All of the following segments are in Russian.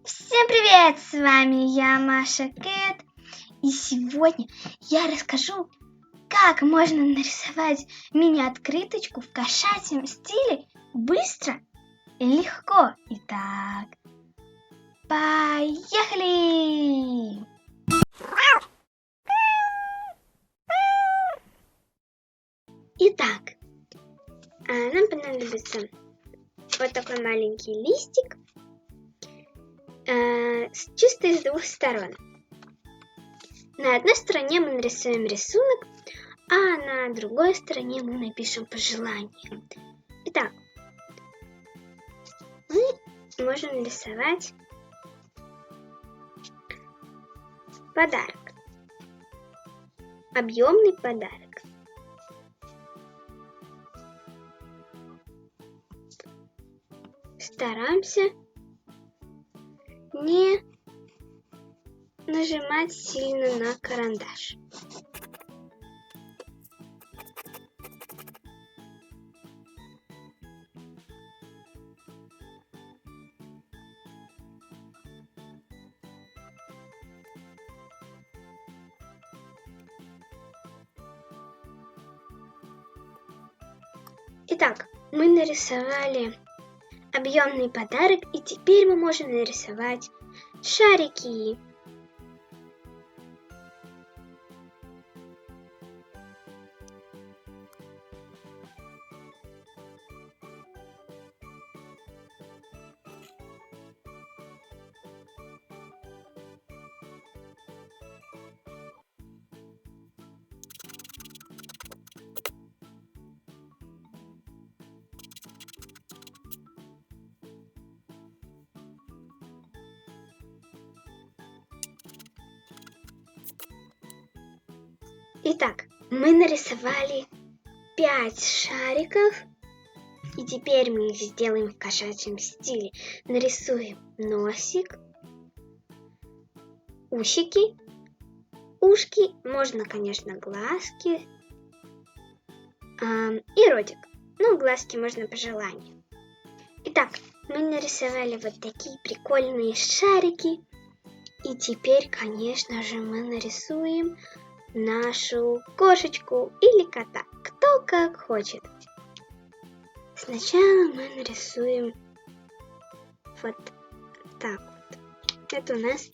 Всем привет! С вами я, Маша Кэт. И сегодня я расскажу, как можно нарисовать мини-открыточку в кошачьем стиле быстро и легко. Итак, поехали! Итак, нам понадобится вот такой маленький листик, чисто из двух сторон. На одной стороне мы нарисуем рисунок, а на другой стороне мы напишем пожелание. Итак, мы можем нарисовать подарок. Объемный подарок. Стараемся не нажимать сильно на карандаш. Итак, мы нарисовали объемный подарок, и теперь мы можем нарисовать шарики. Итак, мы нарисовали 5 шариков, и теперь мы их сделаем в кошачьем стиле. Нарисуем носик, усики, ушки, можно, конечно, глазки и ротик. Ну, глазки можно по желанию. Итак, мы нарисовали вот такие прикольные шарики, и теперь, конечно же, мы нарисуем нашу кошечку или кота, кто как хочет. Сначала мы нарисуем вот так вот. Это у нас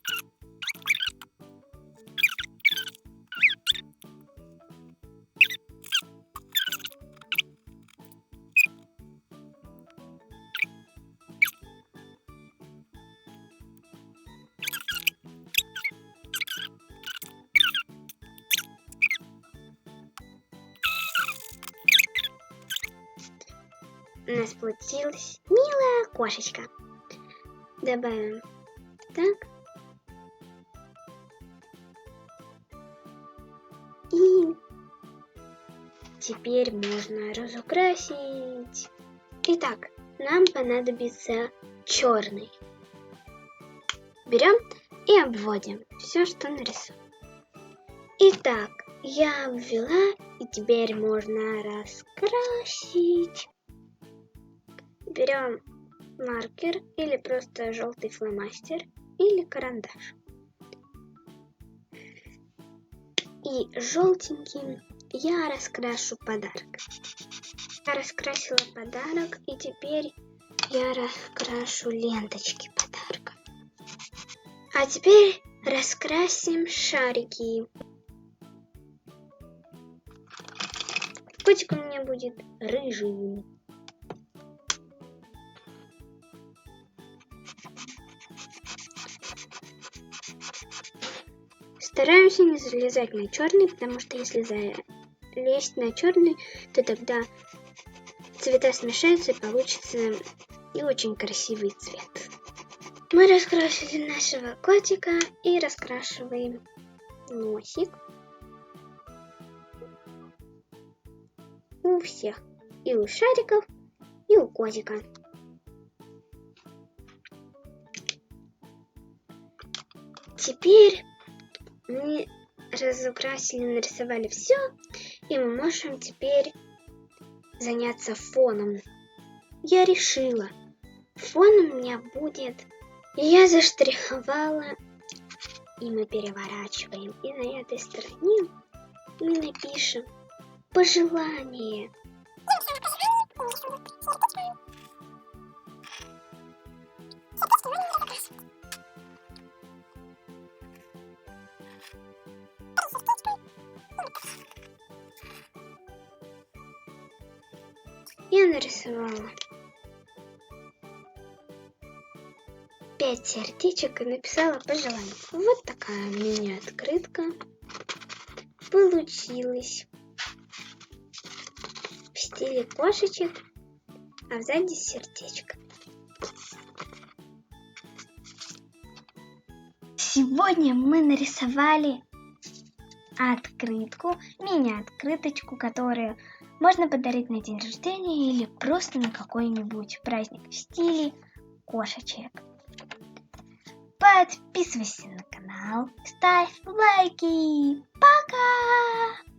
получилась милая кошечка. Добавим так. И теперь можно разукрасить. Итак, нам понадобится черный. Берем и обводим все, что нарисуем. Итак, я обвела, и теперь можно раскрасить. Берем маркер или просто желтый фломастер или карандаш. И желтеньким я раскрашу подарок. Я раскрасила подарок, и теперь я раскрашу ленточки подарка. А теперь раскрасим шарики. Котик у меня будет рыжий. Стараемся не залезать на черный, потому что если залезть на черный, то тогда цвета смешаются и получится не очень красивый цвет. Мы раскрасили нашего котика и раскрашиваем носик у всех. И у шариков, и у котика. Теперь мы разукрасили, нарисовали все, и мы можем теперь заняться фоном. Я решила, фон у меня будет Я заштриховала, и мы переворачиваем. И на этой стороне мы напишем пожелание. Я нарисовала 5 сердечек и написала пожелание. Вот такая мини-открытка получилась в стиле кошечек, а сзади сердечко. Сегодня мы нарисовали открытку, мини-открыточку, которую можно подарить на день рождения или просто на какой-нибудь праздник в стиле кошечек. Подписывайся на канал, ставь лайки. Пока!